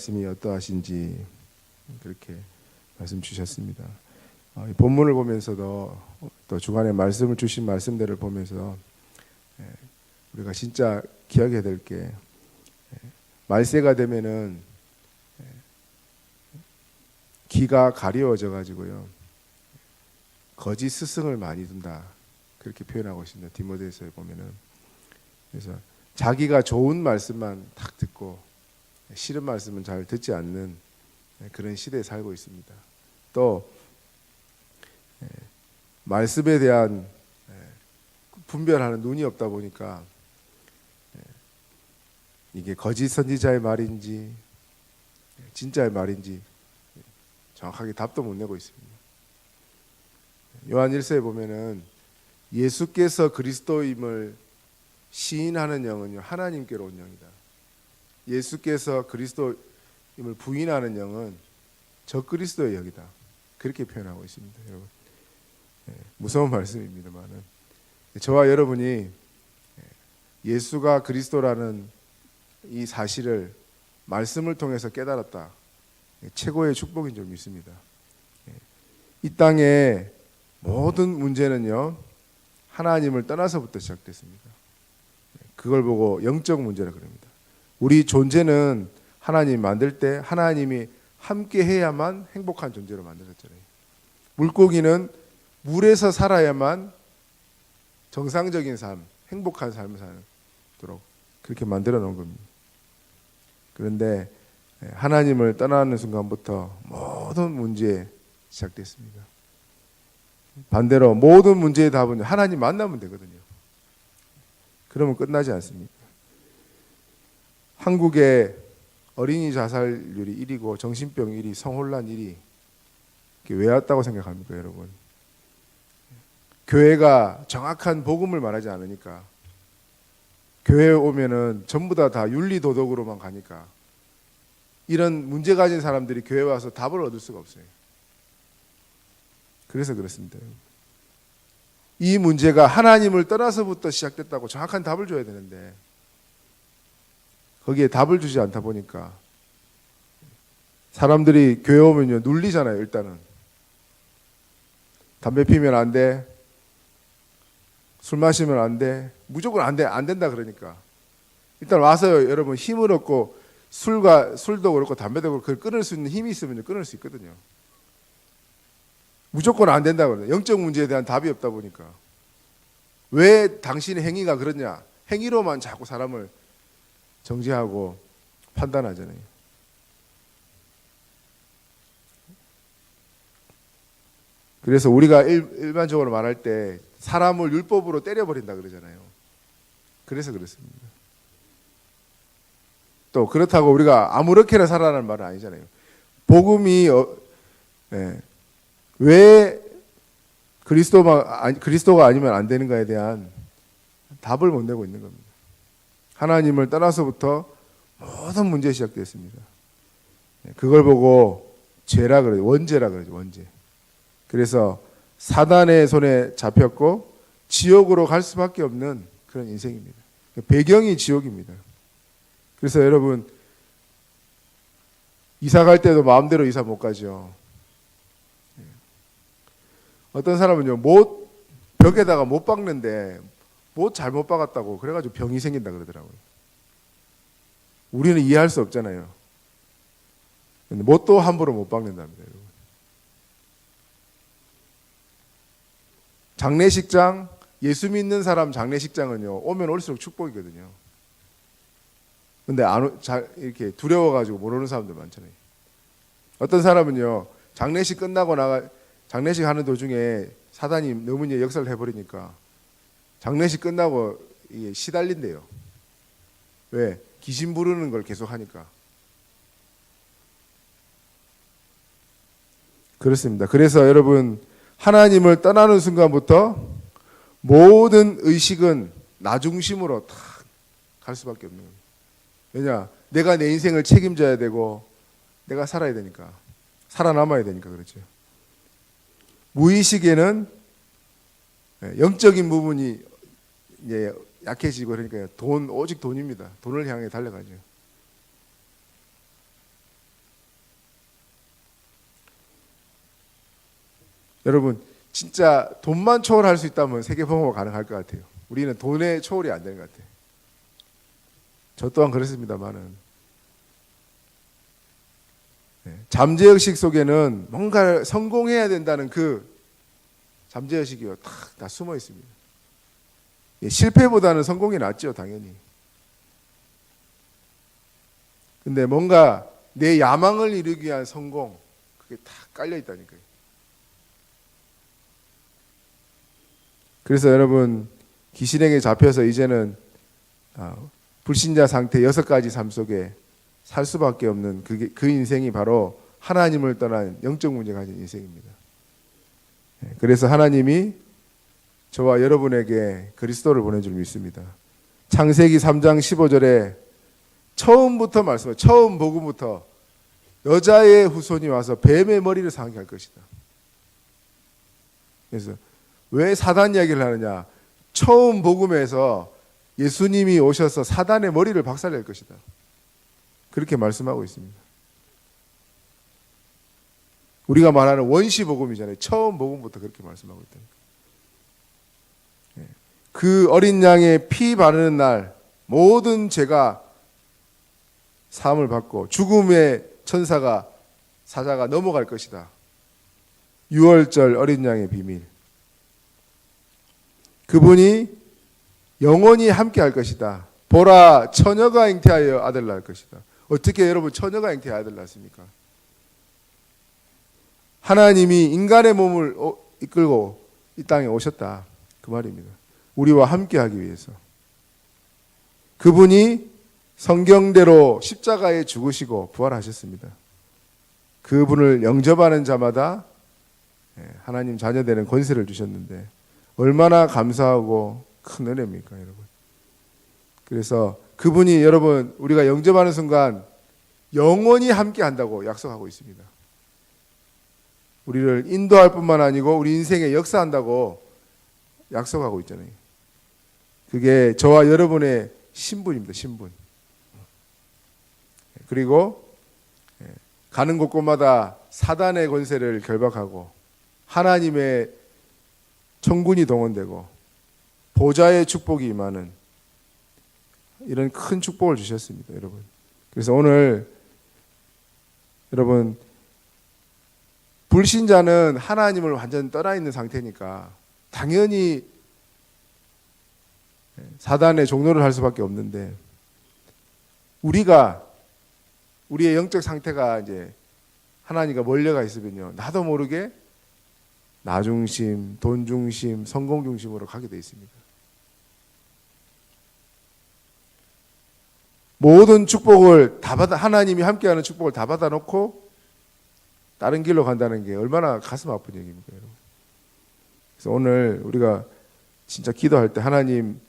말씀이 어떠하신지 그렇게 말씀 주셨습니다. 이 본문을 보면서도 또 주간에 말씀을 주신 말씀들을 보면서 우리가 진짜 기억해야 될 게 말세가 되면은 기가 가려워져 가지고요 거짓 스승을 많이 둔다 그렇게 표현하고 있습니다. 디모데서에 보면은. 그래서 자기가 좋은 말씀만 탁 듣고 싫은 말씀은 잘 듣지 않는 그런 시대에 살고 있습니다. 또 말씀에 대한 분별하는 눈이 없다 보니까 이게 거짓 선지자의 말인지 진짜의 말인지 정확하게 답도 못 내고 있습니다. 요한 1서에 보면은 예수께서 그리스도임을 시인하는 영은요 하나님께로 온 영이다. 예수께서 그리스도임을 부인하는 영은 적그리스도의 영이다. 그렇게 표현하고 있습니다. 여러분 무서운 말씀입니다만은 저와 여러분이 예수가 그리스도라는 이 사실을 말씀을 통해서 깨달았다. 최고의 축복인 줄 믿습니다. 이 땅의 모든 문제는요 하나님을 떠나서부터 시작됐습니다. 그걸 보고 영적 문제라 그럽니다. 우리 존재는 하나님 만들 때 하나님이 함께 해야만 행복한 존재로 만들었잖아요. 물고기는 물에서 살아야만 정상적인 삶, 행복한 삶을 살도록 그렇게 만들어 놓은 겁니다. 그런데 하나님을 떠나는 순간부터 모든 문제 시작됐습니다. 반대로 모든 문제의 답은 하나님 만나면 되거든요. 그러면 끝나지 않습니다. 한국의 어린이 자살률이 1위고 정신병 1위, 성혼란 1위 왜 왔다고 생각합니까, 여러분? 교회가 정확한 복음을 말하지 않으니까 교회에 오면은 전부 다 윤리 도덕으로만 가니까 이런 문제 가진 사람들이 교회에 와서 답을 얻을 수가 없어요. 그래서 그렇습니다. 이 문제가 하나님을 떠나서부터 시작됐다고 정확한 답을 줘야 되는데 거기에 답을 주지 않다 보니까 사람들이 교회 오면요 눌리잖아요. 일단은 담배 피면 안 돼, 술 마시면 안 돼, 무조건 안 돼, 안 된다 그러니까 일단 와서요 여러분 힘을 얻고 술도 그렇고 담배도 그렇고 그걸 끊을 수 있는 힘이 있으면 끊을 수 있거든요. 무조건 안 된다 그러네. 영적 문제에 대한 답이 없다 보니까 왜 당신의 행위가 그러냐? 행위로만 자꾸 사람을 정죄하고 판단하잖아요. 그래서 우리가 일반적으로 말할 때 사람을 율법으로 때려버린다 그러잖아요. 그래서 그렇습니다. 또 그렇다고 우리가 아무렇게나 살아라는 말은 아니잖아요. 복음이 왜 그리스도가 아니면 안 되는가에 대한 답을 못 내고 있는 겁니다. 하나님을 떠나서부터 모든 문제 시작됐습니다. 그걸 보고 죄라 그러죠. 원죄라 그러죠. 원죄. 그래서 사단의 손에 잡혔고 지옥으로 갈 수밖에 없는 그런 인생입니다. 배경이 지옥입니다. 그래서 여러분 이사 갈 때도 마음대로 이사 못 가죠. 어떤 사람은요 못 벽에다가 못 박는데 못 잘못 박았다고 그래가지고 병이 생긴다 그러더라고요. 우리는 이해할 수 없잖아요. 근데 못도 함부로 못 박는답니다, 여러분. 장례식장, 예수 믿는 사람 장례식장은요 오면 올수록 축복이거든요. 근데 이렇게 두려워가지고 못 오는 사람들 많잖아요. 어떤 사람은요 장례식 끝나고 장례식 하는 도중에 사단이 너무 역사를 해버리니까 장례식 끝나고 이게 시달린대요. 왜? 귀신 부르는 걸 계속 하니까. 그렇습니다. 그래서 여러분 하나님을 떠나는 순간부터 모든 의식은 나 중심으로 다 갈 수밖에 없는 겁니다. 왜냐? 내가 내 인생을 책임져야 되고 내가 살아야 되니까. 살아남아야 되니까 그렇죠. 무의식에는 영적인 부분이 이제 약해지고 그러니까 오직 돈입니다. 돈을 향해 달려가죠. 여러분 진짜 돈만 초월할 수 있다면 세계봉화가 가능할 것 같아요. 우리는 돈의 초월이 안 되는 것 같아요. 저 또한 그렇습니다만은 잠재의식 속에는 뭔가 성공해야 된다는 그 잠재의식이 다 숨어 있습니다. 실패보다는 성공이 낫죠, 당연히. 근데 뭔가 내 야망을 이루기 위한 성공, 그게 다 깔려 있다니까요. 그래서 여러분 귀신에게 잡혀서 이제는 불신자 상태 6가지 삶 속에 살 수밖에 없는 그 인생이 바로 하나님을 떠난 영적 문제가 가진 인생입니다. 그래서 하나님이 저와 여러분에게 그리스도를 보낸 줄 믿습니다. 창세기 3장 15절에 처음부터 말씀해요. 처음 복음부터 여자의 후손이 와서 뱀의 머리를 상하게 할 것이다. 그래서 왜 사단 이야기를 하느냐? 처음 복음에서 예수님이 오셔서 사단의 머리를 박살낼 것이다. 그렇게 말씀하고 있습니다. 우리가 말하는 원시 복음이잖아요. 처음 복음부터 그렇게 말씀하고 있다니까. 그 어린 양의 피 바르는 날 모든 죄가 사함을 받고 죽음의 사자가 넘어갈 것이다. 6월절 어린 양의 비밀. 그분이 영원히 함께 할 것이다. 보라, 처녀가 잉태하여 아들 낳을 것이다. 어떻게 여러분 처녀가 잉태하여 아들 낳습니까? 하나님이 인간의 몸을 이끌고 이 땅에 오셨다. 그 말입니다. 우리와 함께 하기 위해서. 그분이 성경대로 십자가에 죽으시고 부활하셨습니다. 그분을 영접하는 자마다 하나님 자녀되는 권세를 주셨는데 얼마나 감사하고 큰 은혜입니까, 여러분. 그래서 그분이 여러분 우리가 영접하는 순간 영원히 함께 한다고 약속하고 있습니다. 우리를 인도할 뿐만 아니고 우리 인생에 역사한다고 약속하고 있잖아요. 그게 저와 여러분의 신분입니다. 신분. 그리고 가는 곳곳마다 사단의 권세를 결박하고 하나님의 천군이 동원되고 보좌의 축복이 임하는 이런 큰 축복을 주셨습니다, 여러분. 그래서 오늘 여러분 불신자는 하나님을 완전 떠나 있는 상태니까 당연히 사단의 종노를 할 수밖에 없는데 우리의 영적 상태가 이제 하나님과 멀려가 있으면요, 나도 모르게 나 중심, 돈 중심, 성공 중심으로 가게 돼 있습니다. 모든 축복을 다 하나님이 함께하는 축복을 다 받아놓고 다른 길로 간다는 게 얼마나 가슴 아픈 얘기입니까, 여러분. 그래서 오늘 우리가 진짜 기도할 때 하나님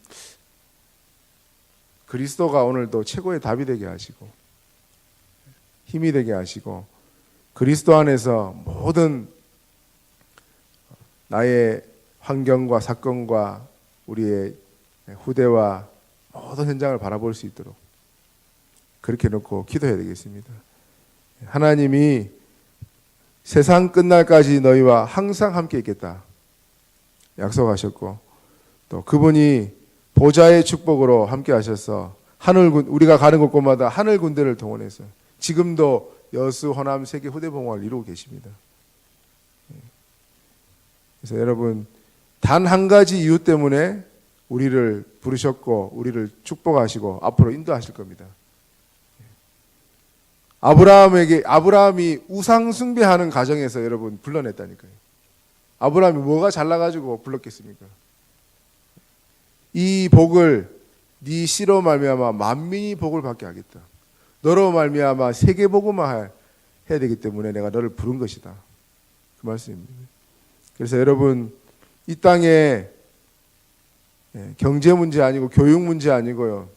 그리스도가 오늘도 최고의 답이 되게 하시고 힘이 되게 하시고 그리스도 안에서 모든 나의 환경과 사건과 우리의 후대와 모든 현장을 바라볼 수 있도록 그렇게 놓고 기도해야 되겠습니다. 하나님이 세상 끝날까지 너희와 항상 함께 있겠다 약속하셨고 또 그분이 보좌의 축복으로 함께 하셔서 우리가 가는 곳곳마다 하늘 군대를 동원해서 지금도 여수, 호남, 세계 후대봉화를 이루고 계십니다. 그래서 여러분 단 한 가지 이유 때문에 우리를 부르셨고 우리를 축복하시고 앞으로 인도하실 겁니다. 아브라함이 우상 숭배하는 가정에서 여러분 불러냈다니까요. 아브라함이 뭐가 잘나가지고 불렀겠습니까? 이 복을 네 씨로 말미암아 만민이 복을 받게 하겠다. 너로 말미암아 세계 복음화 해야 되기 때문에 내가 너를 부른 것이다. 그 말씀입니다. 그래서 여러분 이 땅에 경제 문제 아니고 교육 문제 아니고요.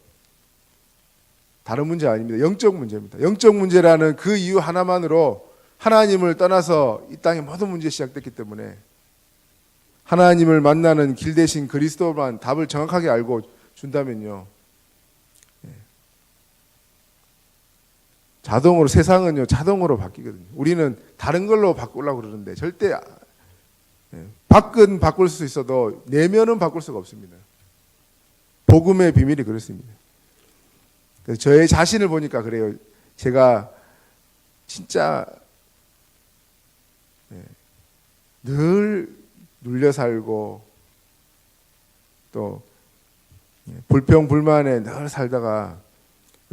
다른 문제 아닙니다. 영적 문제입니다. 영적 문제라는 그 이유 하나만으로 하나님을 떠나서 이 땅의 모든 문제가 시작됐기 때문에 하나님을 만나는 길 대신 그리스도만 답을 정확하게 알고 준다면요. 세상은요, 자동으로 바뀌거든요. 우리는 다른 걸로 바꾸려고 그러는데 절대 밖은 바꿀 수 있어도 내면은 바꿀 수가 없습니다. 복음의 비밀이 그렇습니다. 그래서 저의 자신을 보니까 그래요. 제가 진짜 늘 눌려 살고 또 불평 불만에 늘 살다가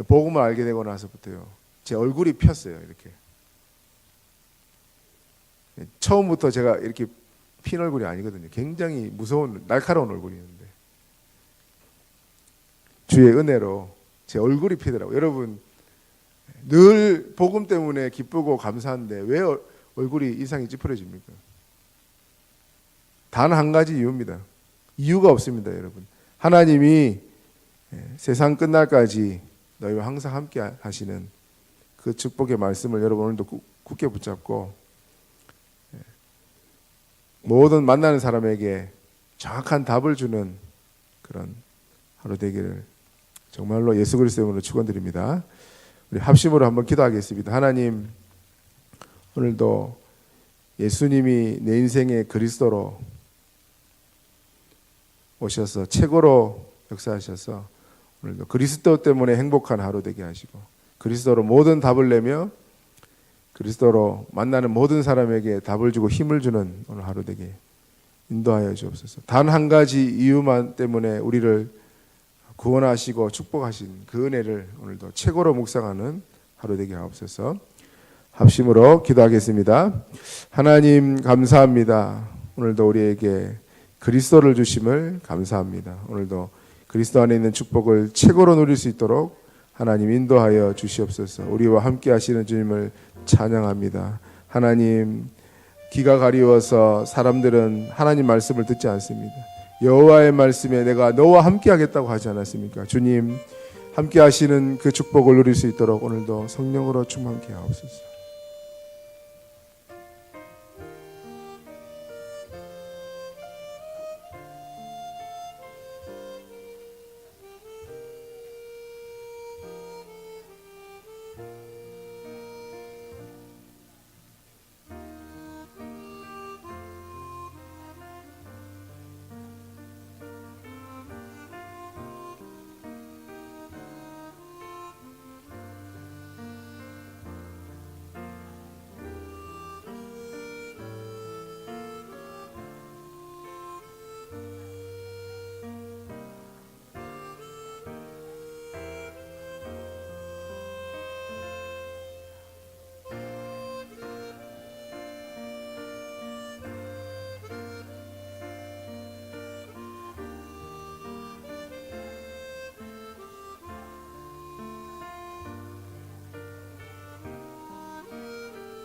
복음을 알게 되고 나서부터요, 제 얼굴이 폈어요. 이렇게 처음부터 제가 이렇게 핀 얼굴이 아니거든요. 굉장히 무서운 날카로운 얼굴이었는데 주의 은혜로 제 얼굴이 피더라고요. 여러분 늘 복음 때문에 기쁘고 감사한데 왜 얼굴이 인상이 찌푸려집니까? 단 한 가지 이유입니다. 이유가 없습니다, 여러분. 하나님이 세상 끝날까지 너희와 항상 함께 하시는 그 축복의 말씀을 여러분 오늘도 굳게 붙잡고 모든 만나는 사람에게 정확한 답을 주는 그런 하루 되기를 정말로 예수 그리스도의 이름으로 축원드립니다. 우리 합심으로 한번 기도하겠습니다. 하나님, 오늘도 예수님이 내 인생의 그리스도로 오셔서 최고로 역사하셔서 오늘도 그리스도 때문에 행복한 하루 되게 하시고 그리스도로 모든 답을 내며 그리스도로 만나는 모든 사람에게 답을 주고 힘을 주는 오늘 하루 되게 인도하여 주옵소서. 단 한 가지 이유만 때문에 우리를 구원하시고 축복하신 그 은혜를 오늘도 최고로 묵상하는 하루 되게 하옵소서. 합심으로 기도하겠습니다. 하나님 감사합니다. 오늘도 우리에게 그리스도를 주심을 감사합니다. 오늘도 그리스도 안에 있는 축복을 최고로 누릴 수 있도록 하나님 인도하여 주시옵소서. 우리와 함께 하시는 주님을 찬양합니다. 하나님, 귀가 가리워서 사람들은 하나님 말씀을 듣지 않습니다. 여호와의 말씀에 내가 너와 함께 하겠다고 하지 않았습니까? 주님, 함께 하시는 그 축복을 누릴 수 있도록 오늘도 성령으로 충만케 하옵소서.